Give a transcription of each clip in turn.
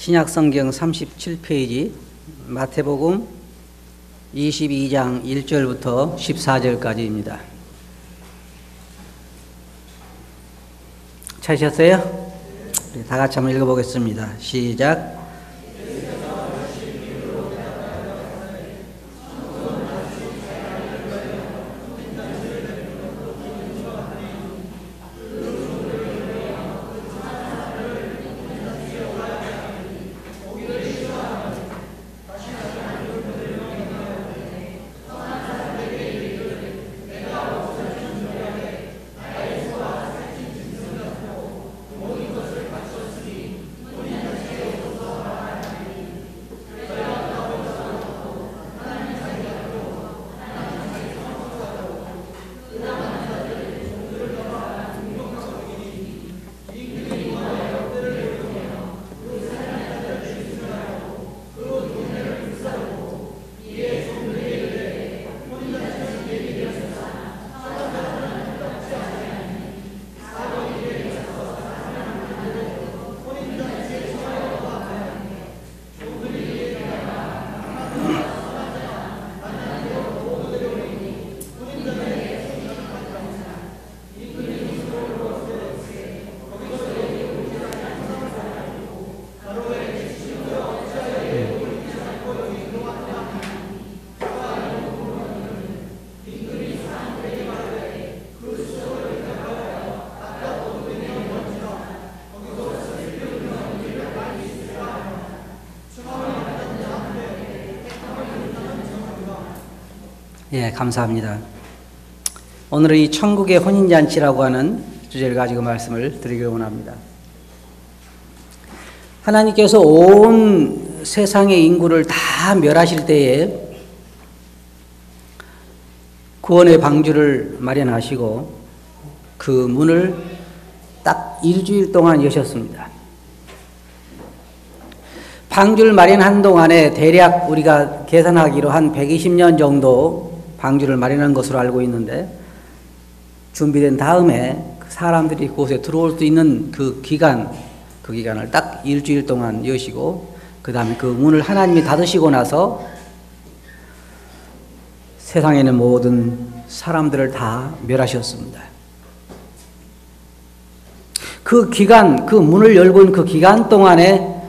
신약성경 37페이지 마태복음 22장 1절부터 14절까지입니다. 찾으셨어요? 다 같이 한번 읽어보겠습니다. 시작. 예, 감사합니다. 오늘은 이 천국의 혼인잔치라고 하는 주제를 가지고 말씀을 드리기를 원합니다. 하나님께서 온 세상의 인구를 다 멸하실 때에 구원의 방주를 마련하시고 그 문을 딱 일주일 동안 여셨습니다. 방주를 마련한 동안에 대략 우리가 계산하기로 한 120년 정도 방주를 마련한 것으로 알고 있는데, 준비된 다음에 사람들이 그곳에 들어올 수 있는 그 기간을 딱 일주일 동안 여시고, 그 다음에 그 문을 하나님이 닫으시고 나서 세상에 있는 모든 사람들을 다 멸하셨습니다. 그 기간, 그 문을 열고 있는 그 기간 동안에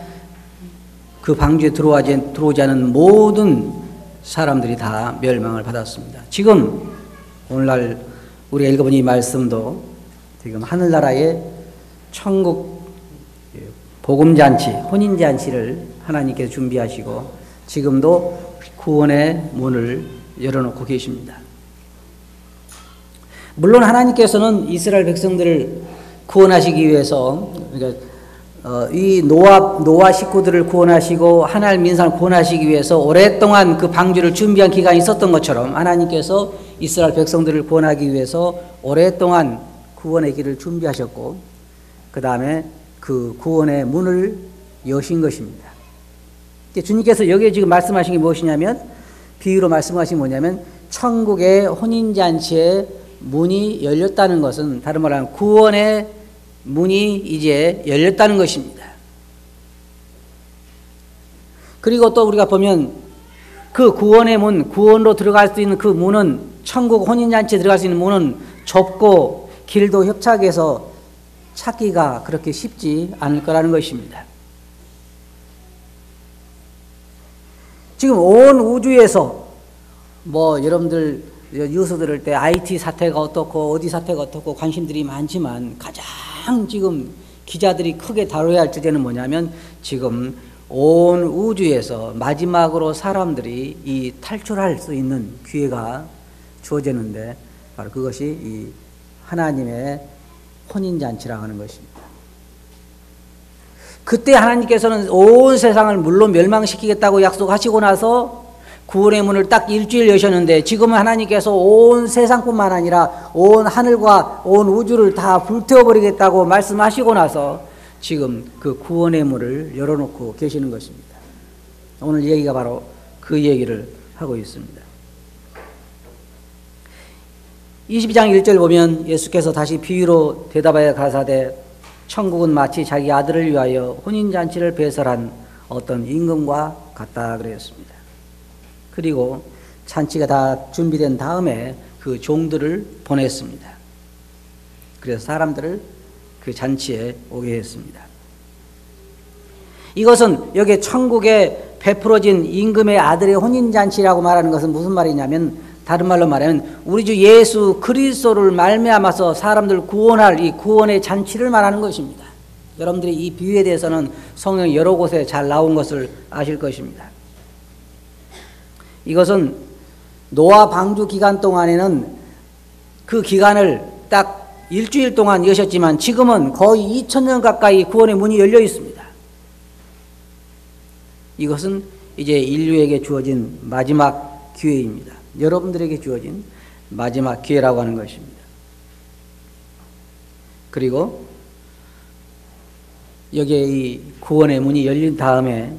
그 방주에 들어오지 않은 모든 사람들이 다 멸망을 받았습니다. 지금 오늘날 우리가 읽어본 이 말씀도 지금 하늘나라의 천국 복음잔치, 혼인잔치를 하나님께서 준비하시고 지금도 구원의 문을 열어놓고 계십니다. 물론 하나님께서는 이스라엘 백성들을 구원하시기 위해서, 그러니까 이 노아 식구들을 구원하시고 하나님 민상을 구원하시기 위해서 오랫동안 그 방주를 준비한 기간이 있었던 것처럼, 하나님께서 이스라엘 백성들을 구원하기 위해서 오랫동안 구원의 길을 준비하셨고 그 다음에 그 구원의 문을 여신 것입니다. 주님께서 여기에 지금 말씀하신 게 무엇이냐면, 비유로 말씀하신 게 뭐냐면, 천국의 혼인잔치의 문이 열렸다는 것은 다른 말로 하면 구원의 문이 이제 열렸다는 것입니다. 그리고 또 우리가 보면 그 구원의 문, 구원으로 들어갈 수 있는 그 문은, 천국 혼인잔치에 들어갈 수 있는 문은 좁고 길도 협착해서 찾기가 그렇게 쉽지 않을 거라는 것입니다. 지금 온 우주에서 여러분들 뉴스 들을 때 IT 사태가 어떻고 어디 사태가 어떻고 관심들이 많지만, 가장 지금 기자들이 크게 다뤄야 할 주제는 뭐냐면, 지금 온 우주에서 마지막으로 사람들이 이 탈출할 수 있는 기회가 주어지는데, 바로 그것이 이 하나님의 혼인잔치라고 하는 것입니다. 그때 하나님께서는 온 세상을 물론 멸망시키겠다고 약속하시고 나서 구원의 문을 딱 일주일 여셨는데, 지금은 하나님께서 온 세상뿐만 아니라 온 하늘과 온 우주를 다 불태워버리겠다고 말씀하시고 나서 지금 그 구원의 문을 열어놓고 계시는 것입니다. 오늘 얘기가 바로 그 얘기를 하고 있습니다. 22장 1절 보면 예수께서 다시 비유로 대답하여 가사대, 천국은 마치 자기 아들을 위하여 혼인잔치를 배설한 어떤 임금과 같다 그랬습니다. 그리고 잔치가 다 준비된 다음에 그 종들을 보냈습니다. 그래서 사람들을 그 잔치에 오게 했습니다. 이것은 여기 천국에 베풀어진 임금의 아들의 혼인잔치라고 말하는 것은 무슨 말이냐면, 다른 말로 말하면 우리 주 예수 그리스도를 말미암아서 사람들 구원할 이 구원의 잔치를 말하는 것입니다. 여러분들이 이 비유에 대해서는 성경 여러 곳에 잘 나온 것을 아실 것입니다. 이것은 노아 방주 기간 동안에는 그 기간을 딱 일주일 동안 여셨지만 지금은 거의 2000년 가까이 구원의 문이 열려 있습니다. 이것은 이제 인류에게 주어진 마지막 기회입니다. 여러분들에게 주어진 마지막 기회라고 하는 것입니다. 그리고 여기에 이 구원의 문이 열린 다음에,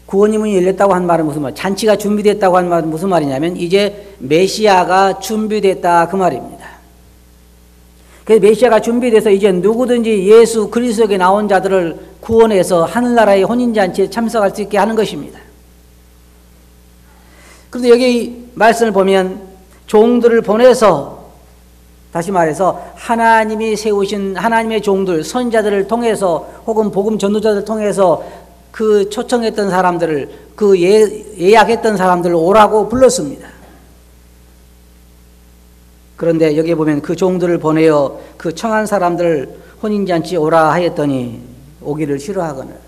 구원의 문이 열렸다고 한 말은 무슨 말? 잔치가 준비됐다고 한 말은 무슨 말이냐면 이제 메시아가 준비됐다 그 말입니다. 그래서 메시아가 준비돼서 이제 누구든지 예수 그리스도에게 나온 자들을 구원해서 하늘나라의 혼인잔치에 참석할 수 있게 하는 것입니다. 그런데 여기 말씀을 보면 종들을 보내서, 다시 말해서 하나님이 세우신 하나님의 종들, 선지자들을 통해서 혹은 복음 전도자들을 통해서 그 초청했던 사람들을, 그 예약했던 사람들을 오라고 불렀습니다. 그런데 여기 보면 그 종들을 보내어 그 청한 사람들을 혼인잔치에 오라 하였더니 오기를 싫어하거늘.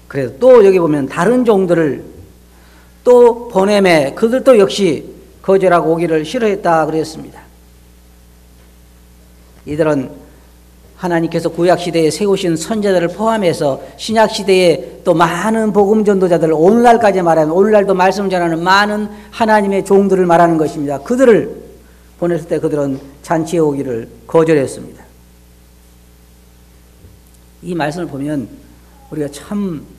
그래서 또 여기 보면 다른 종들을 또 보내매 그들도 역시 거절하고 오기를 싫어했다 그랬습니다. 이들은 하나님께서 구약시대에 세우신 선지자들을 포함해서 신약시대에 또 많은 복음 전도자들, 오늘날까지 말하는, 오늘날도 말씀을 전하는 많은 하나님의 종들을 말하는 것입니다. 그들을 보냈을 때 그들은 잔치에 오기를 거절했습니다. 이 말씀을 보면 우리가 참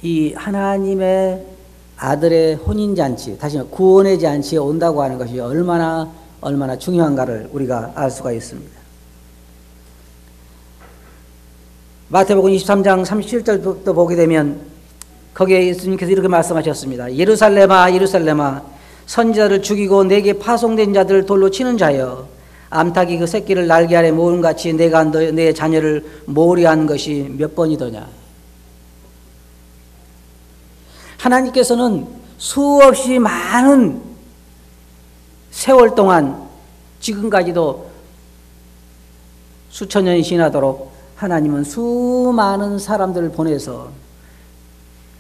이 하나님의 아들의 혼인잔치, 다시 말해 구원의 잔치에 온다고 하는 것이 얼마나 중요한가를 우리가 알 수가 있습니다. 마태복음 23장 37절부터 보게 되면 거기에 예수님께서 이렇게 말씀하셨습니다. 예루살렘아 예루살렘아 선지자를 죽이고 내게 파송된 자들을 돌로 치는 자여, 암탉이 그 새끼를 날개 아래 모은 같이 내가 내 자녀를 모으리한 것이 몇 번이더냐. 하나님께서는 수없이 많은 세월 동안, 지금까지도 수천 년이 지나도록 하나님은 수많은 사람들을 보내서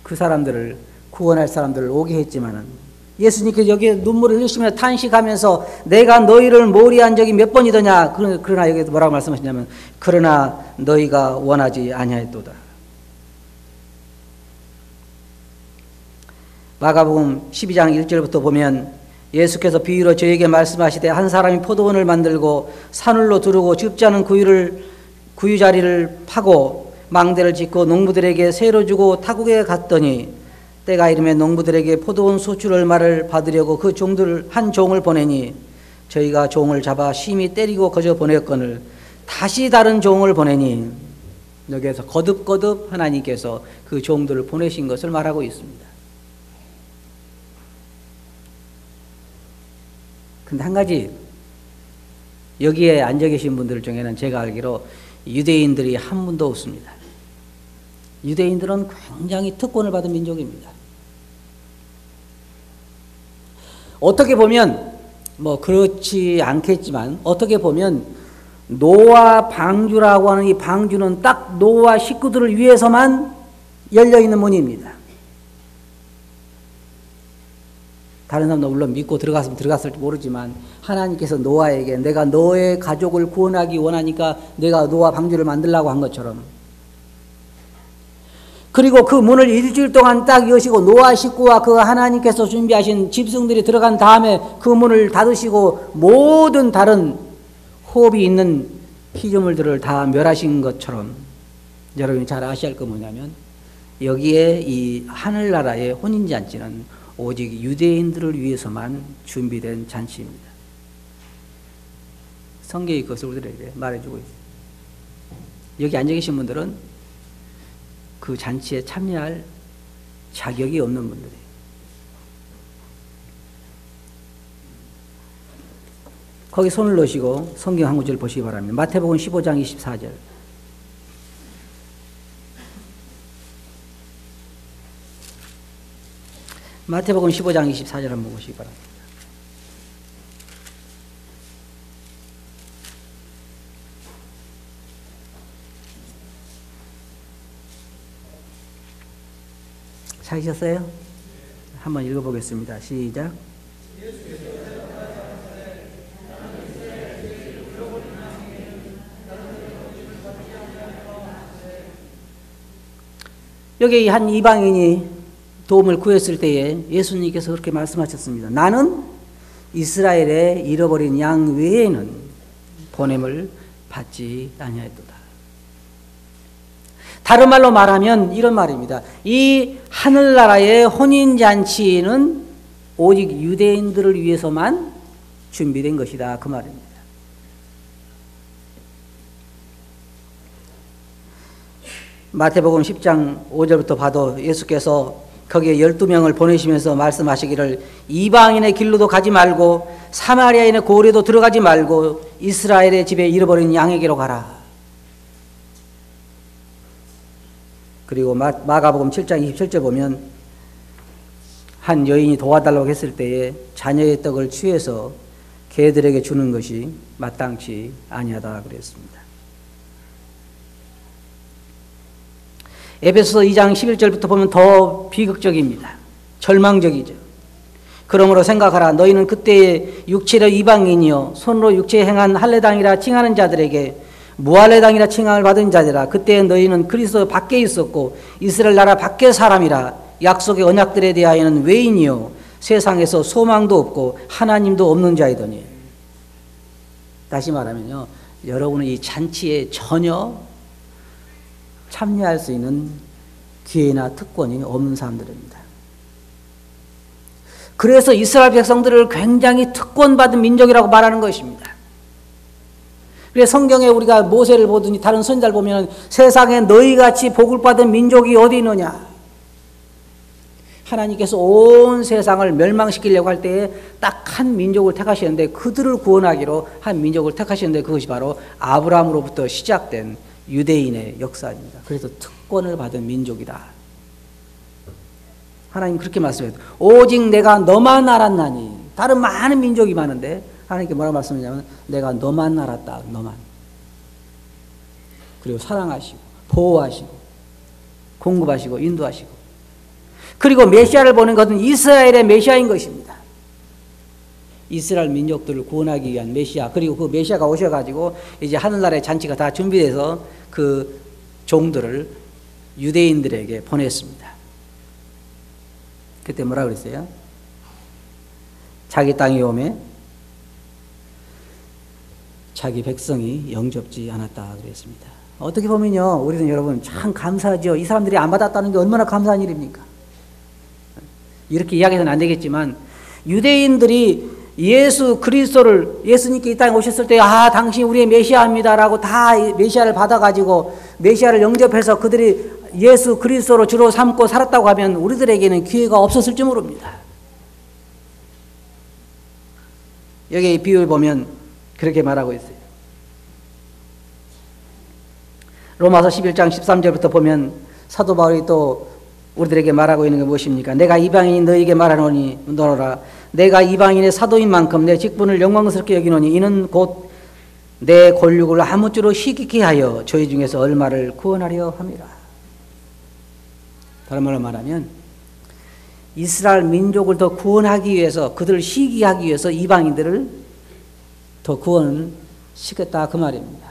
그 사람들을, 구원할 사람들을 오게 했지만은, 예수님께서 여기에 눈물을 흘리시며 탄식하면서 내가 너희를 모리한 적이 몇 번이더냐. 그러나 여기서 뭐라고 말씀하시냐면 그러나 너희가 원하지 아니하였도다. 마가복음 12장 1절부터 보면 예수께서 비유로 저에게 말씀하시되 한 사람이 포도원을 만들고 산울로 두르고 줍지 않은 구유자리를 파고 망대를 짓고 농부들에게 세로 주고 타국에 갔더니 때가 이르매 농부들에게 포도원 소출 얼마를 받으려고 그 종들 한 종을 보내니 저희가 종을 잡아 심히 때리고 거저 보냈거늘 다시 다른 종을 보내니, 여기에서 거듭거듭 하나님께서 그 종들을 보내신 것을 말하고 있습니다. 근데 한 가지, 여기에 앉아 계신 분들 중에는 제가 알기로 유대인들이 한 분도 없습니다. 유대인들은 굉장히 특권을 받은 민족입니다. 어떻게 보면 뭐 그렇지 않겠지만, 어떻게 보면 노아 방주라고 하는 이 방주는 딱 노아 식구들을 위해서만 열려있는 문입니다. 다른 사람도 물론 믿고 들어갔으면 들어갔을지 모르지만 하나님께서 노아에게 내가 너의 가족을 구원하기 원하니까 내가 노아 방주를 만들라고 한 것처럼, 그리고 그 문을 일주일 동안 딱 여시고 노아 식구와 그 하나님께서 준비하신 짐승들이 들어간 다음에 그 문을 닫으시고 모든 다른 호흡이 있는 피조물들을 다 멸하신 것처럼, 여러분이 잘 아셔야 할 거 뭐냐면 여기에 이 하늘나라의 혼인잔치는 오직 유대인들을 위해서만 준비된 잔치입니다. 성경이 그것을 우리들에게 말해주고 있습니다. 여기 앉아 계신 분들은 그 잔치에 참여할 자격이 없는 분들이에요. 거기 손을 넣으시고 성경 한 구절 보시기 바랍니다. 마태복음 15장 24절. 마태복음 15장 24절 한번 보시기 바랍니다. 찾으셨어요? 한번 읽어보겠습니다. 시작. 여기 한 이방인이 도움을 구했을 때에 예수님께서 그렇게 말씀하셨습니다. 나는 이스라엘의 잃어버린 양 외에는 보냄을 받지 아니하였도다. 다른 말로 말하면 이런 말입니다. 이 하늘나라의 혼인잔치는 오직 유대인들을 위해서만 준비된 것이다. 그 말입니다. 마태복음 10장 5절부터 봐도 예수께서 거기에 12명을 보내시면서 말씀하시기를 이방인의 길로도 가지 말고 사마리아인의 고리도 들어가지 말고 이스라엘의 집에 잃어버린 양에게로 가라. 그리고 마가복음 7장 27절 보면 한 여인이 도와달라고 했을 때에 자녀의 떡을 취해서 개들에게 주는 것이 마땅치 아니하다 그랬습니다. 에베소서 2장 11절부터 보면 더 비극적입니다. 절망적이죠. 그러므로 생각하라. 너희는 그때의 육체의 이방인이요 손으로 육체에 행한 할례당이라 칭하는 자들에게 무할례당이라 칭함을 받은 자들아. 그때 너희는 그리스도 밖에 있었고 이스라엘 나라 밖의 사람이라. 약속의 언약들에 대하여는 외인이요 세상에서 소망도 없고 하나님도 없는 자이더니. 다시 말하면요, 여러분은 이 잔치에 전혀 참여할 수 있는 기회나 특권이 없는 사람들입니다. 그래서 이스라엘 백성들을 굉장히 특권받은 민족이라고 말하는 것입니다. 그래서 성경에 우리가 모세를 보더니 다른 선지자를 보면 세상에 너희같이 복을 받은 민족이 어디 있느냐. 하나님께서 온 세상을 멸망시키려고 할 때에 딱 한 민족을 택하시는데 그들을 구원하기로 한 민족을 택하시는데 그것이 바로 아브라함으로부터 시작된 유대인의 역사입니다. 그래서 특권을 받은 민족이다. 하나님 그렇게 말씀해요. 오직 내가 너만 알았나니. 다른 많은 민족이 많은데 하나님께 뭐라고 말씀하냐면 내가 너만 알았다. 너만. 그리고 사랑하시고 보호하시고 공급하시고 인도하시고. 그리고 메시아를 보는 것은 이스라엘의 메시아인 것입니다. 이스라엘 민족들을 구원하기 위한 메시아. 그리고 그 메시아가 오셔가지고 이제 하늘나라의 잔치가 다 준비돼서 그 종들을 유대인들에게 보냈습니다. 그때 뭐라 그랬어요? 자기 땅이 오매 자기 백성이 영접지 않았다 그랬습니다. 어떻게 보면요, 우리는 여러분 참 감사하죠. 이 사람들이 안 받았다는 게 얼마나 감사한 일입니까? 이렇게 이야기해서는 안 되겠지만 유대인들이 예수 그리스도를 예수님께 이 땅에 오셨을 때 당신이 우리의 메시아입니다라고 다 메시아를 받아가지고 메시아를 영접해서 그들이 예수 그리스도로 주로 삼고 살았다고 하면 우리들에게는 기회가 없었을지 모릅니다. 여기 이 비유를 보면 그렇게 말하고 있어요. 로마서 11장 13절부터 보면 사도 바울이 또 우리들에게 말하고 있는 게 무엇입니까? 내가 이방인이 너희에게 말하노니 너라. 내가 이방인의 사도인 만큼 내 직분을 영광스럽게 여기노니 이는 곧 내 권력을 아무쪼록 희귀케 하여 저희 중에서 얼마를 구원하려 함이라. 다른 말로 말하면 이스라엘 민족을 더 구원하기 위해서 그들을 희귀하기 위해서 이방인들을 더 구원을 시켰다 그 말입니다.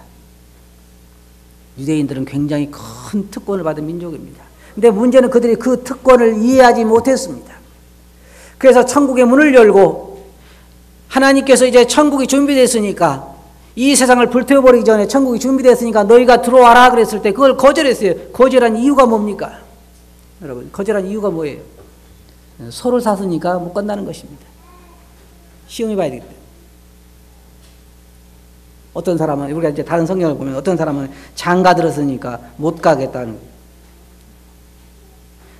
유대인들은 굉장히 큰 특권을 받은 민족입니다. 근데 문제는 그들이 그 특권을 이해하지 못했습니다. 그래서 천국의 문을 열고 하나님께서 이제 천국이 준비됐으니까 이 세상을 불태워버리기 전에 천국이 준비됐으니까 너희가 들어와라 그랬을 때 그걸 거절했어요. 거절한 이유가 뭡니까? 여러분, 거절한 이유가 뭐예요? 소를 샀으니까 못 간다는 것입니다. 시험해 봐야 되겠다. 어떤 사람은, 우리가 이제 다른 성경을 보면 어떤 사람은 장가 들었으니까 못 가겠다는 거예요.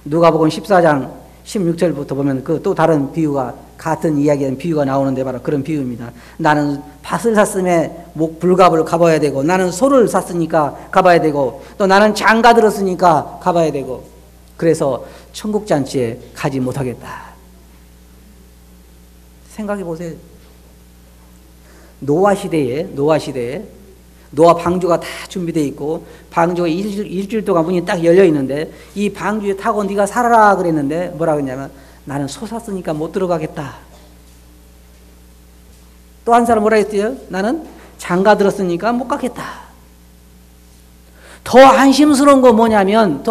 누가복음 14장 16절부터 보면 그 또 다른 비유가, 같은 이야기는 비유가 나오는데 바로 그런 비유입니다. 나는 밭을 샀음에 불갑을 가봐야 되고, 나는 소를 샀으니까 가봐야 되고, 또 나는 장가 들었으니까 가봐야 되고, 그래서 천국 잔치에 가지 못하겠다. 생각해 보세요. 노아 시대에 노아 방주가 다 준비되어 있고, 방주가 일주일 동안 문이 딱 열려 있는데, 이 방주에 타고 네가 살아라 그랬는데 뭐라 그랬냐면, 나는 소 샀으니까 못 들어가겠다. 또 한 사람 뭐라 했어요? 나는 장가 들었으니까 못 가겠다. 더 한심스러운 거 뭐냐면,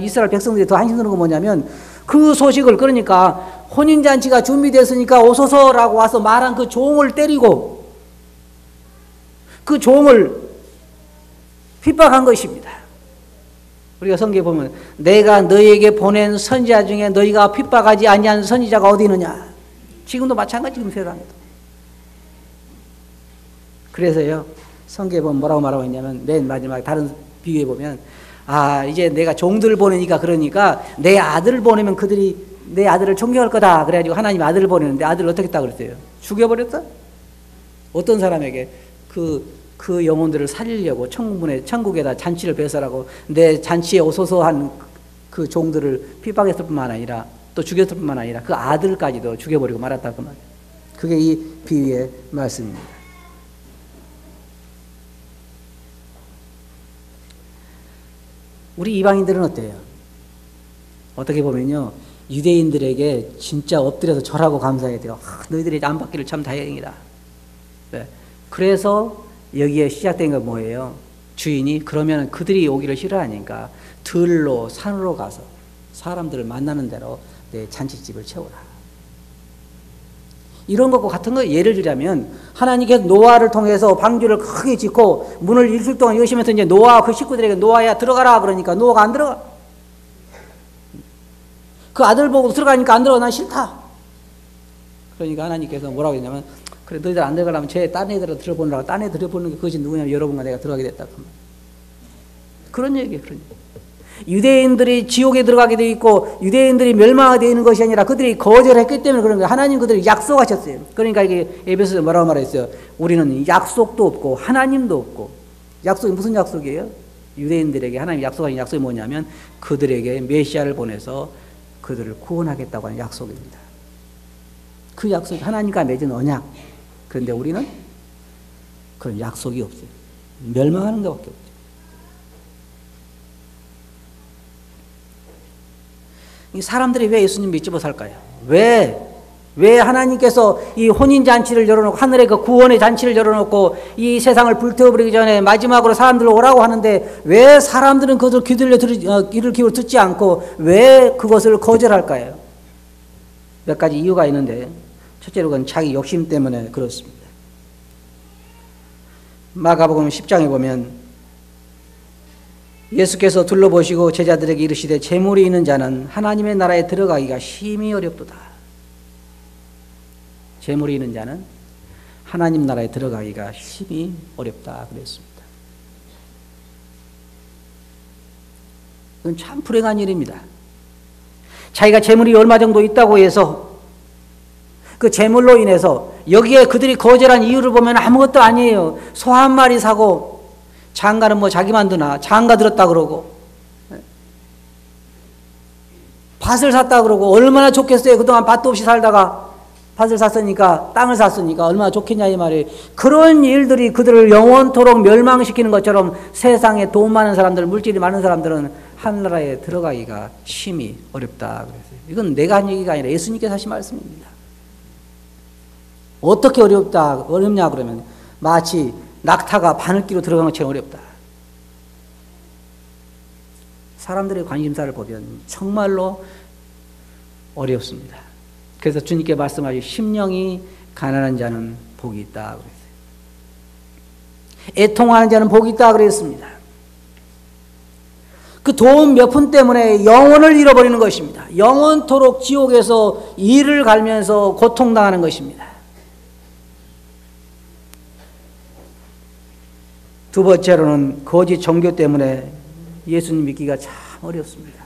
이스라엘 백성들이 더 한심스러운 거 뭐냐면, 그 소식을, 그러니까 혼인잔치가 준비됐으니까 오소서라고 와서 말한 그 종을 때리고 그 종을 핍박한 것입니다. 우리가 성경에 보면 내가 너희에게 보낸 선지자 중에 너희가 핍박하지 아니한 선지자가 어디 있느냐. 지금도 마찬가지, 지금 세상에도. 그래서요, 성경에 보면 뭐라고 말하고 있냐면, 맨 마지막에 다른 비유에 보면, 이제 내가 종들을 보내니까, 그러니까 내 아들을 보내면 그들이 내 아들을 존경할 거다. 그래가지고 하나님이 아들을 보내는데 아들을 어떻게 했다 그랬어요? 죽여버렸다? 어떤 사람에게 그 영혼들을 살리려고 천국에다 잔치를 배설하고 내 잔치에 오소서 한 그 종들을 핍박했을 뿐만 아니라, 또 죽였을 뿐만 아니라 그 아들까지도 죽여버리고 말았다 그 말이에요. 그게 이 비유의 말씀입니다. 우리 이방인들은 어때요? 어떻게 보면요, 유대인들에게 진짜 엎드려서 절하고 감사해야 돼요. 너희들이 안 받기를 참 다행이다. 네. 그래서 여기에 시작된 건 뭐예요? 주인이 그러면 그들이 오기를 싫어하니까 들로 산으로 가서 사람들을 만나는 대로 내 잔치집을 채우라. 이런 것과 같은 거 예를 들자면, 하나님께서 노아를 통해서 방주를 크게 짓고 문을 일주일 동안 여시면서 이제 노아 그 식구들에게 노아야 들어가라 그러니까 노아가 안 들어가. 그 아들 보고 들어가니까 안 들어가. 난 싫다. 그러니까 하나님께서 뭐라고 했냐면, 그래 너희들 안 들어가려면 딴 애들을 들어보느라고, 딴 애 들어보는 게 그것이 누구냐면 여러분과 내가 들어가게 됐다. 그런 얘기예요. 그런 얘기. 유대인들이 지옥에 들어가게 되어 있고 유대인들이 멸망하게 되어 있는 것이 아니라 그들이 거절했기 때문에 그런 거예요. 하나님 그들이 약속하셨어요. 그러니까 이게 에베소서에 뭐라고 말했어요? 우리는 약속도 없고 하나님도 없고. 약속이 무슨 약속이에요? 유대인들에게 하나님이 약속하신 약속이 뭐냐면 그들에게 메시아를 보내서 그들을 구원하겠다고 하는 약속입니다. 그 약속이 하나님과 맺은 언약. 그런데 우리는 그런 약속이 없어요. 멸망하는 것밖에 없죠. 이 사람들이 왜 예수님 믿지 못할까요? 왜 하나님께서 이 혼인잔치를 열어놓고 하늘에 그 구원의 잔치를 열어놓고 이 세상을 불태워버리기 전에 마지막으로 사람들 오라고 하는데 왜 사람들은 그것을 귀를 기울여 듣지 않고 왜 그것을 거절할까요? 몇 가지 이유가 있는데, 첫째로 그건 자기 욕심 때문에 그렇습니다. 마가복음 10장에 보면 예수께서 둘러보시고 제자들에게 이르시되 재물이 있는 자는 하나님의 나라에 들어가기가 심히 어렵도다. 재물이 있는 자는 하나님 나라에 들어가기가 심히 어렵다 그랬습니다. 이건 참 불행한 일입니다. 자기가 재물이 얼마 정도 있다고 해서 그 재물로 인해서 여기에 그들이 거절한 이유를 보면 아무것도 아니에요. 소 한 마리 사고, 장가는 뭐 자기만 드나, 장가 들었다 그러고, 밭을 샀다 그러고, 얼마나 좋겠어요. 그동안 밭도 없이 살다가 밭을 샀으니까, 땅을 샀으니까 얼마나 좋겠냐 이 말이에요. 그런 일들이 그들을 영원토록 멸망시키는 것처럼 세상에 돈 많은 사람들, 물질이 많은 사람들은 하늘나라에 들어가기가 심히 어렵다 그랬어요. 이건 내가 한 얘기가 아니라 예수님께서 하신 말씀입니다. 어떻게 어렵냐 그러면 마치 낙타가 바늘기로 들어간 것처럼 어렵다. 사람들의 관심사를 보면 정말로 어렵습니다. 그래서 주님께 말씀하신 심령이 가난한 자는 복이 있다 그랬어요. 애통하는 자는 복이 있다 그랬습니다. 그 돈 몇 푼 때문에 영혼을 잃어버리는 것입니다. 영원토록 지옥에서 이를 갈면서 고통당하는 것입니다. 두 번째로는 거짓 종교 때문에 예수님 믿기가 참 어렵습니다.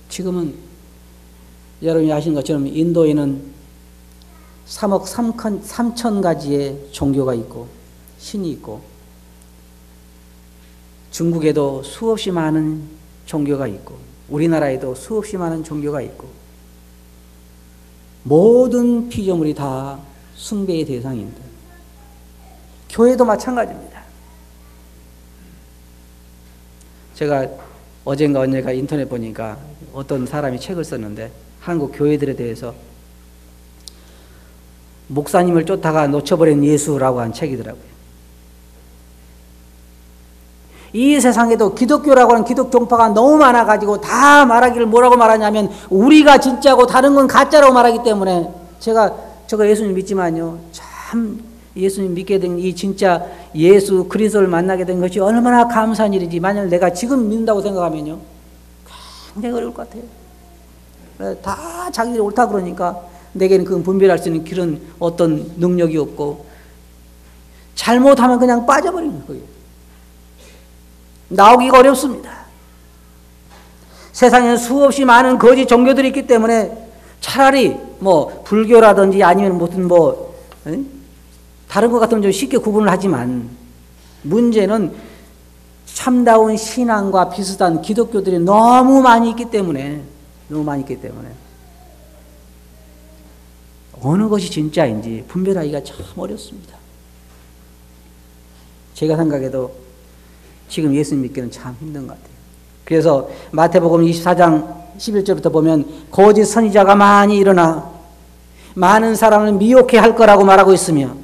지금은 여러분이 아시는 것처럼 인도에는 3억 3천 가지의 종교가 있고 신이 있고, 중국에도 수없이 많은 종교가 있고, 우리나라에도 수없이 많은 종교가 있고, 모든 피조물이 다 숭배의 대상인데, 교회도 마찬가지입니다. 제가 어젠가 언젠가 인터넷 보니까 어떤 사람이 책을 썼는데, 한국 교회들에 대해서 목사님을 쫓다가 놓쳐버린 예수라고 한 책이더라고요. 이 세상에도 기독교라고 하는 기독 종파가 너무 많아가지고 다 말하기를 뭐라고 말하냐면 우리가 진짜고 다른 건 가짜라고 말하기 때문에, 제가 예수님 믿지만요, 참 예수님 믿게 된 이 진짜 예수 그리스도를 만나게 된 것이 얼마나 감사한 일이지. 만약 내가 지금 믿는다고 생각하면요 굉장히 어려울 것 같아요. 다 자기들이 옳다 그러니까 내게는 그건 분별할 수 있는 그런 어떤 능력이 없고, 잘못하면 그냥 빠져버리는 거예요. 나오기가 어렵습니다. 세상에는 수없이 많은 거짓 종교들이 있기 때문에 차라리 뭐 불교라든지 아니면 무슨 다른 것 같으면 좀 쉽게 구분을 하지만, 문제는 참다운 신앙과 비슷한 기독교들이 너무 많이 있기 때문에 어느 것이 진짜인지 분별하기가 참 어렵습니다. 제가 생각해도 지금 예수님 믿기는 참 힘든 것 같아요. 그래서 마태복음 24장 11절부터 보면 거짓 선지자가 많이 일어나 많은 사람을 미혹해 할 거라고 말하고 있으며,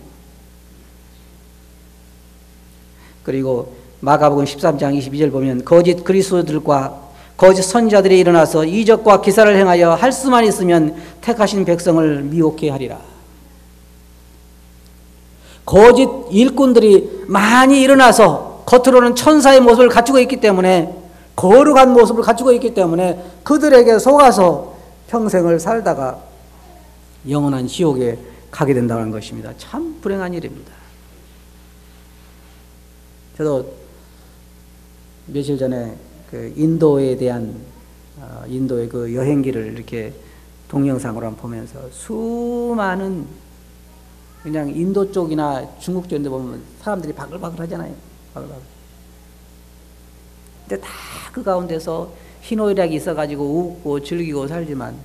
그리고 마가복음 13장 22절 보면 거짓 그리스도들과 거짓 선지자들이 일어나서 이적과 기사를 행하여 할 수만 있으면 택하신 백성을 미혹해 하리라. 거짓 일꾼들이 많이 일어나서 겉으로는 천사의 모습을 갖추고 있기 때문에, 거룩한 모습을 갖추고 있기 때문에 그들에게 속아서 평생을 살다가 영원한 지옥에 가게 된다는 것입니다. 참 불행한 일입니다. 저도 며칠 전에 그 인도에 대한 인도의 그 여행기를 이렇게 동영상으로 한번 보면서 수많은 그냥 인도 쪽이나 중국 쪽인데 보면 사람들이 바글바글 하잖아요. 바글바글. 근데 다 그 가운데서 희노애락이 있어가지고 웃고 즐기고 살지만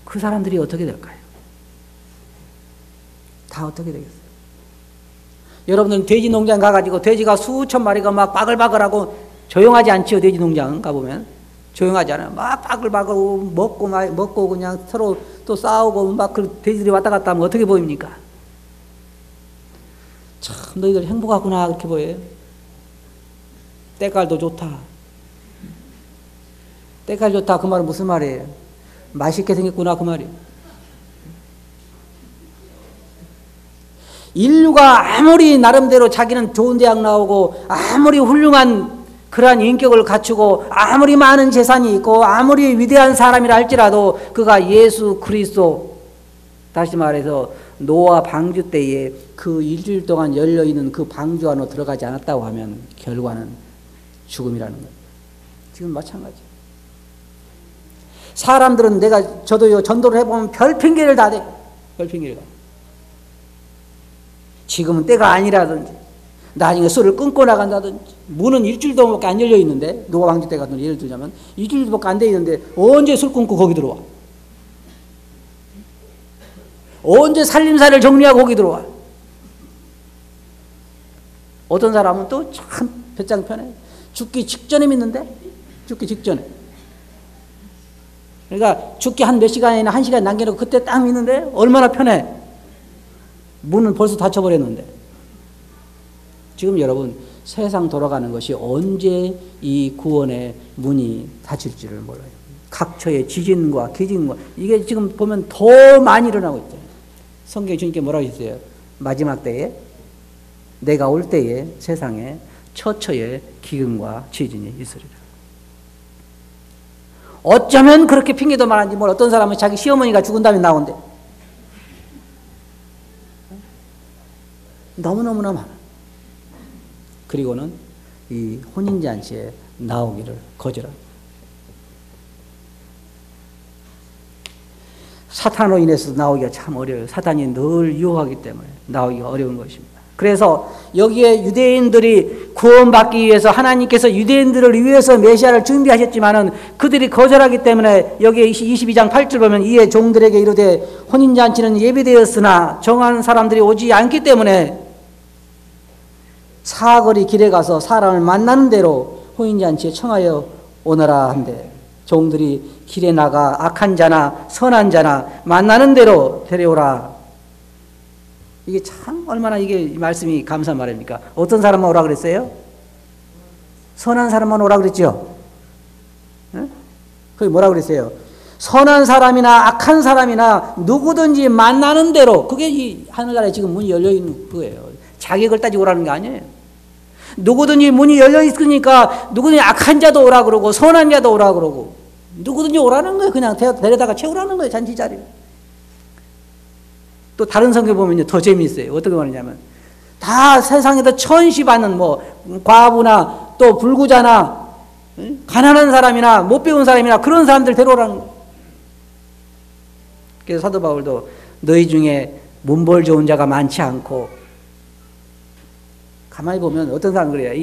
그 사람들이 어떻게 될까요? 다 어떻게 되겠어요? 여러분들은 돼지 농장 가가지고 돼지가 수천 마리가 막 바글바글하고 조용하지 않지요? 돼지 농장 가보면 조용하지 않아요. 막 바글바글 먹고 그냥 서로 또 싸우고 막 그 돼지들이 왔다 갔다 하면 어떻게 보입니까? 참 너희들 행복하구나 그렇게 보여요. 때깔도 좋다. 때깔 좋다 그 말은 무슨 말이에요? 맛있게 생겼구나 그 말이에요. 인류가 아무리 나름대로 자기는 좋은 대학 나오고 아무리 훌륭한 그러한 인격을 갖추고 아무리 많은 재산이 있고 아무리 위대한 사람이라 할지라도 그가 예수 그리스도, 다시 말해서 노아 방주 때에 그 일주일 동안 열려있는 그 방주 안으로 들어가지 않았다고 하면 결과는 죽음이라는 거예요. 지금 마찬가지예요. 사람들은 저도요 전도를 해보면 별 핑계를 다 대. 별 핑계를 다. 지금은 때가 아니라든지 나중에 술을 끊고 나간다든지, 문은 일주일 동안밖에 안 열려 있는데, 노아 방주 때 같은 예를 들자면 일주일밖에 안 돼 있는데 언제 술 끊고 거기 들어와? 언제 살림살이를 정리하고 거기 들어와? 어떤 사람은 또 참 배짱 편해. 죽기 직전에 믿는데, 죽기 직전에. 그러니까 죽기 한 몇 시간이나 한 시간 남겨놓고 그때 딱 믿는데 얼마나 편해. 문은 벌써 닫혀버렸는데. 지금 여러분 세상 돌아가는 것이 언제 이 구원의 문이 닫힐지를 몰라요. 각처의 지진과 기진과 이게 지금 보면 더 많이 일어나고 있잖아요. 성경에 주님께 뭐라고 했어요? 마지막 때에 내가 올 때에 세상에 처처의 기근과 지진이 있으리라. 어쩌면 그렇게 핑계도 말하는지 뭘. 어떤 사람은 자기 시어머니가 죽은 다음에 나온대. 너무너무나 많아. 그리고는 이 혼인잔치에 나오기를 거절합니다. 사탄으로 인해서 나오기가 참 어려워요. 사탄이 늘 유혹하기 때문에 나오기가 어려운 것입니다. 그래서 여기에 유대인들이 구원받기 위해서 하나님께서 유대인들을 위해서 메시아를 준비하셨지만은 그들이 거절하기 때문에 여기에 22장 8절 보면 이에 종들에게 이르되 혼인잔치는 예비되었으나 정한 사람들이 오지 않기 때문에 사거리 길에 가서 사람을 만나는 대로 혼인잔치에 청하여 오너라 한대. 종들이 길에 나가 악한 자나 선한 자나 만나는 대로 데려오라. 이게 참 얼마나 이게 말씀이 감사한 말입니까? 어떤 사람만 오라 그랬어요? 선한 사람만 오라 그랬죠? 그게 뭐라 그랬어요? 선한 사람이나 악한 사람이나 누구든지 만나는 대로, 그게 이 하늘나라에 지금 문이 열려 있는 거예요. 자격을 따지고 오라는 게 아니에요. 누구든지 문이 열려 있으니까 누구든지 악한 자도 오라 그러고 선한 자도 오라 그러고 누구든지 오라는 거예요. 그냥 데려다가 채우라는 거예요. 잔치 자리를. 또 다른 성경 보면요 더 재미있어요. 어떻게 말하냐면 다 세상에서 천시받는 뭐 과부나 또 불구자나 가난한 사람이나 못 배운 사람이나 그런 사람들 데려오라는 거예요. 그래서 사도 바울도 너희 중에 문벌 좋은 자가 많지 않고, 가만히 보면 어떤 사람 그래요.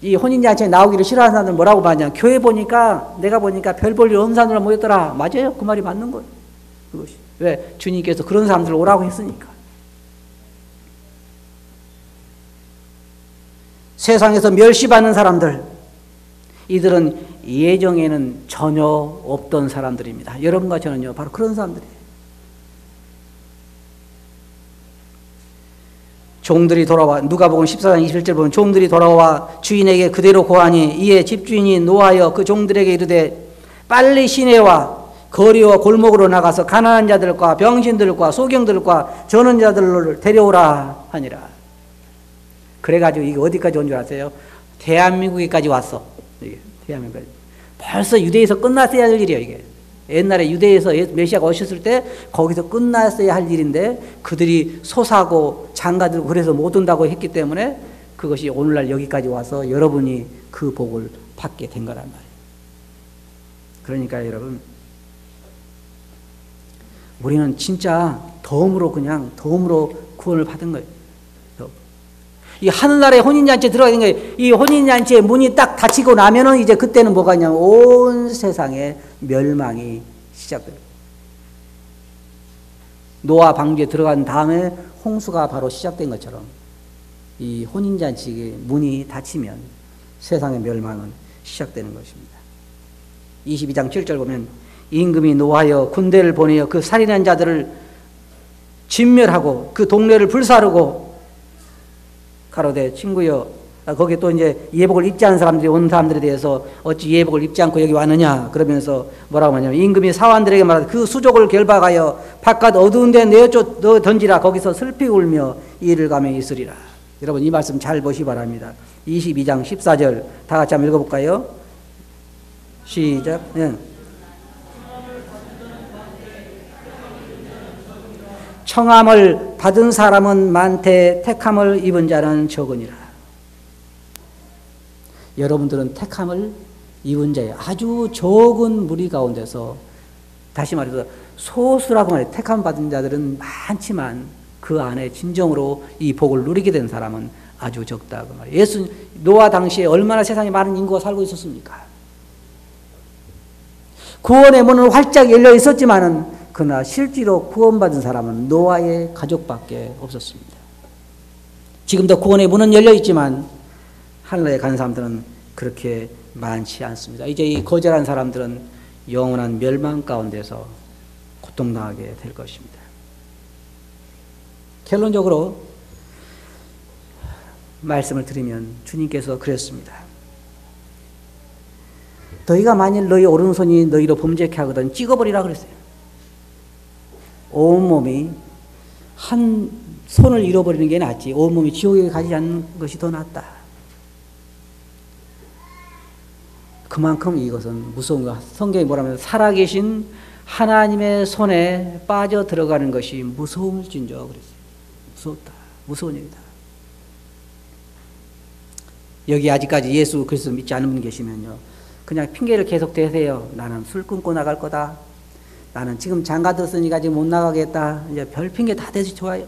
이 혼인잔치에 나오기를 싫어하는 사람들 뭐라고 말하냐. 교회 보니까 내가 보니까 별 볼 일 없는 사람들 모였더라. 맞아요. 그 말이 맞는 거예요. 그것이. 왜? 주님께서 그런 사람들을 오라고 했으니까. 세상에서 멸시받는 사람들, 이들은 예정에는 전혀 없던 사람들입니다. 여러분과 저는요 바로 그런 사람들이에요. 종들이 돌아와, 누가복음 14장 21절 보면 종들이 돌아와 주인에게 그대로 고하니 이에 집주인이 노하여 그 종들에게 이르되 빨리 시내와 거리와 골목으로 나가서 가난한 자들과 병신들과 소경들과 전원자들을 데려오라 하니라. 그래가지고 이게 어디까지 온 줄 아세요? 대한민국에까지 왔어. 이게 대한민국까지. 벌써 유대에서 끝났어야 할 일이에요. 이게 옛날에 유대에서 메시아가 오셨을 때 거기서 끝났어야 할 일인데 그들이 소사고 장가들고 그래서 못 온다고 했기 때문에 그것이 오늘날 여기까지 와서 여러분이 그 복을 받게 된 거란 말이에요. 그러니까 여러분, 우리는 진짜 덤으로 구원을 받은 거예요. 이 하늘나라에 혼인잔치에 들어가는 거예요. 이 혼인잔치의 문이 딱 닫히고 나면은 이제 그때는 뭐가 있냐면 온 세상의 멸망이 시작돼요. 노아 방주에 들어간 다음에 홍수가 바로 시작된 것처럼 이 혼인잔치의 문이 닫히면 세상의 멸망은 시작되는 것입니다. 22장 7절 보면 임금이 노하여 군대를 보내어 그 살인한 자들을 진멸하고 그 동네를 불사르고 가로되 친구여, 거기 또 이제 예복을 입지 않은 사람들이 온 사람들에 대해서 어찌 예복을 입지 않고 여기 왔느냐 그러면서 뭐라고 하냐면 임금이 사환들에게 말하되 그 수족을 결박하여 바깥 어두운 데 내어 던지라. 거기서 슬피 울며 이를 가며 있으리라. 여러분 이 말씀 잘 보시 바랍니다. 22장 14절 다 같이 한번 읽어볼까요? 시작. 청함을 받은 사람은 많되 택함을 입은 자는 적으니라. 여러분들은 택함을 입은 자예요. 아주 적은 무리 가운데서, 다시 말해서 소수라고 말해요. 택함 받은 자들은 많지만 그 안에 진정으로 이 복을 누리게 된 사람은 아주 적다고 말이에요. 노아 당시에 얼마나 세상에 많은 인구가 살고 있었습니까? 구원의 문은 활짝 열려 있었지만은 그러나 실제로 구원받은 사람은 노아의 가족밖에 없었습니다. 지금도 구원의 문은 열려 있지만 하늘에 간 사람들은 그렇게 많지 않습니다. 이제 이 거절한 사람들은 영원한 멸망 가운데서 고통당하게 될 것입니다. 결론적으로 말씀을 드리면 주님께서 그랬습니다. 너희가 만일 너희 오른손이 너희로 범죄케 하거든 찍어버리라 그랬어요. 온몸이 한 손을 잃어버리는 게 낫지 온몸이 지옥에 가지 않는 것이 더 낫다. 그만큼 이것은 무서운 거. 성경이 뭐라면 살아계신 하나님의 손에 빠져 들어가는 것이 무서울진저 그랬어요. 무섭다. 무서운 일이다. 여기 아직까지 예수 그리스도 믿지 않는 분 계시면요, 그냥 핑계를 계속 대세요. 나는 술 끊고 나갈 거다. 나는 지금 장가 들었으니까 지금 못 나가겠다. 이제 별 핑계 다 대서 좋아요.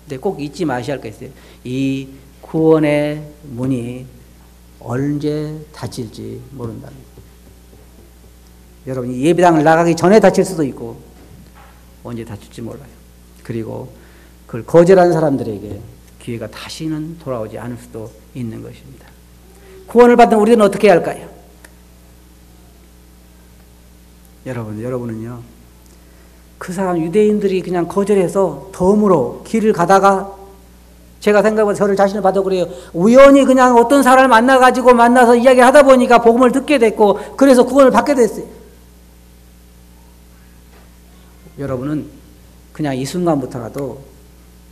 근데 꼭 잊지 마셔야 할 게 있어요. 이 구원의 문이 언제 닫힐지 모른다는 거예요. 여러분, 예배당을 나가기 전에 닫힐 수도 있고 언제 닫힐지 몰라요. 그리고 그걸 거절하는 사람들에게 기회가 다시는 돌아오지 않을 수도 있는 것입니다. 구원을 받은 우리는 어떻게 해야 할까요? 여러분은요, 그 사람 유대인들이 그냥 거절해서 덤으로 길을 가다가, 제가 생각해보면 저를 자신을 봐도 그래요. 우연히 그냥 어떤 사람을 만나서 이야기를 하다 보니까 복음을 듣게 됐고, 그래서 구원을 받게 됐어요. 여러분은 그냥 이 순간부터라도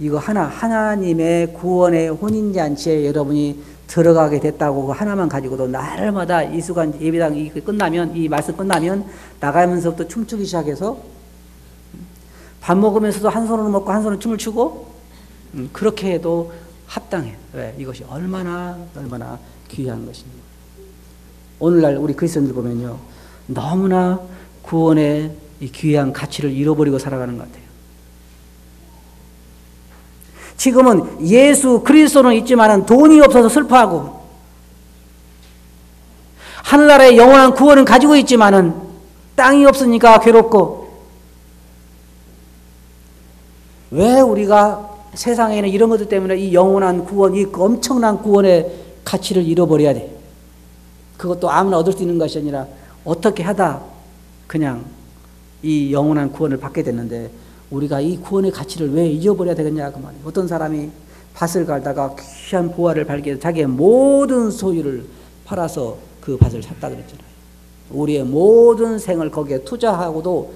이거 하나님의 구원의 혼인잔치에 여러분이 들어가게 됐다고 그 하나만 가지고도 날마다 이 순간 예배당 끝나면, 이 말씀 끝나면 나가면서부터 춤추기 시작해서 밥 먹으면서도 한 손으로 먹고 한 손으로 춤을 추고, 그렇게 해도 합당해요. 왜? 이것이 얼마나 귀한 것입니다. 오늘날 우리 그리스도인들 보면요, 너무나 구원의 이 귀한 가치를 잃어버리고 살아가는 것 같아요. 지금은 예수 그리스도는 있지만은 돈이 없어서 슬퍼하고, 하늘나라의 영원한 구원은 가지고 있지만은 땅이 없으니까 괴롭고, 왜 우리가 세상에는 이런 것들 때문에 이 영원한 구원, 이 엄청난 구원의 가치를 잃어버려야 돼? 그것도 아무나 얻을 수 있는 것이 아니라 어떻게 하다 그냥 이 영원한 구원을 받게 됐는데, 우리가 이 구원의 가치를 왜 잊어버려야 되겠냐 그 말이에요. 어떤 사람이 밭을 갈다가 귀한 보화를 발견해서 자기의 모든 소유를 팔아서 그 밭을 샀다 그랬잖아요. 우리의 모든 생을 거기에 투자하고도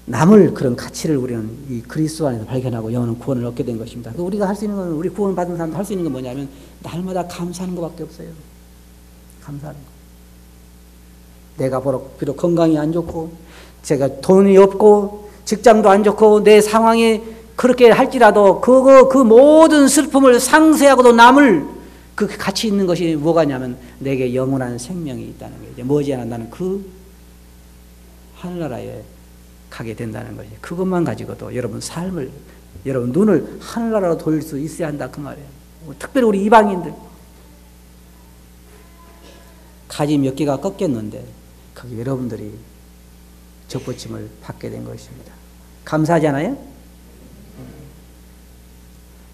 남을 그런 가치를 우리는 이 그리스도 안에서 발견하고 영원한 구원을 얻게 된 것입니다. 우리가 할 수 있는 건, 우리 구원 받은 사람도 할 수 있는 건 뭐냐면 날마다 감사하는 것밖에 없어요. 감사하는 거. 내가 비록 건강이 안 좋고, 제가 돈이 없고, 직장도 안 좋고, 내 상황이 그렇게 할지라도 그 모든 슬픔을 상쇄하고도 남을 그 가치 있는 것이 뭐가냐면 내게 영원한 생명이 있다는 거예요. 이제 머지않아 나는 그 하늘나라에 가게 된다는 거죠. 그것만 가지고도 여러분 삶을, 여러분 눈을 하늘나라로 돌릴 수 있어야 한다 그 말이에요. 특별히 우리 이방인들 가지 몇 개가 꺾였는데 거기 여러분들이 접붙임을 받게 된 것입니다. 감사하잖아요?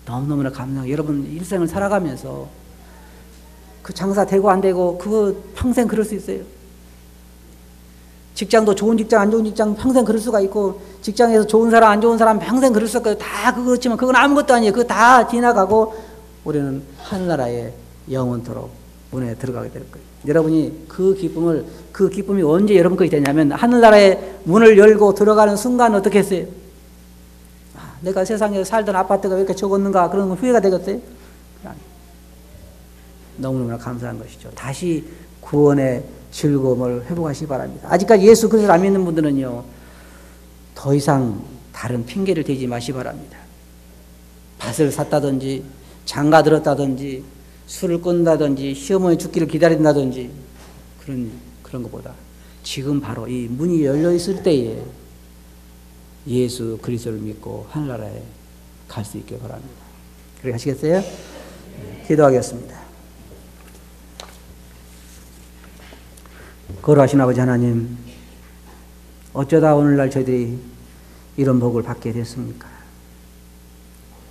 너무너무나 감사해요. 여러분 일생을 살아가면서 그 장사 되고 안 되고 그거 평생 그럴 수 있어요. 직장도 좋은 직장 안 좋은 직장 평생 그럴 수가 있고, 직장에서 좋은 사람 안 좋은 사람 평생 그럴 수가 있고, 다 그렇지만 그건 아무것도 아니에요. 그거 다 지나가고 우리는 하늘나라에 영원토록 문에 들어가게 될 거예요. 여러분이 그 기쁨이 언제 여러분 것이 되냐면 하늘나라의 문을 열고 들어가는 순간 어떻게 했어요? 내가 세상에서 살던 아파트가 왜 이렇게 적었는가 그런 건 후회가 되겠어요? 너무너무나 감사한 것이죠. 다시 구원의 즐거움을 회복하시기 바랍니다. 아직까지 예수 그리스도를 안 믿는 분들은요, 더 이상 다른 핑계를 대지 마시기 바랍니다. 밭을 샀다든지 장가 들었다든지 술을 끊는다든지 시어머니 죽기를 기다린다든지 그런 것보다 지금 바로 이 문이 열려 있을 때에 예수 그리스도를 믿고 하늘나라에 갈 수 있길 바랍니다. 그렇게 하시겠어요? 기도하겠습니다. 거룩하신 아버지 하나님, 어쩌다 오늘날 저희들이 이런 복을 받게 됐습니까?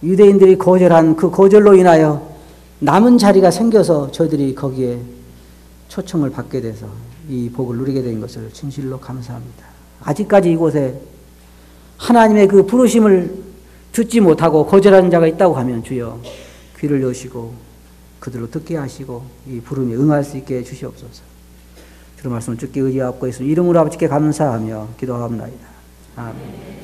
유대인들이 거절한 그 거절로 인하여 남은 자리가 생겨서 저희들이 거기에 초청을 받게 돼서 이 복을 누리게 된 것을 진실로 감사합니다. 아직까지 이곳에 하나님의 그 부르심을 듣지 못하고 거절하는 자가 있다고 하면 주여 귀를 여시고 그들로 듣게 하시고 이 부름에 응할 수 있게 해주시옵소서. 들은 말씀을 주께 의지하고 있으니 이름으로 아버지께 감사하며 기도하옵나이다. 아멘.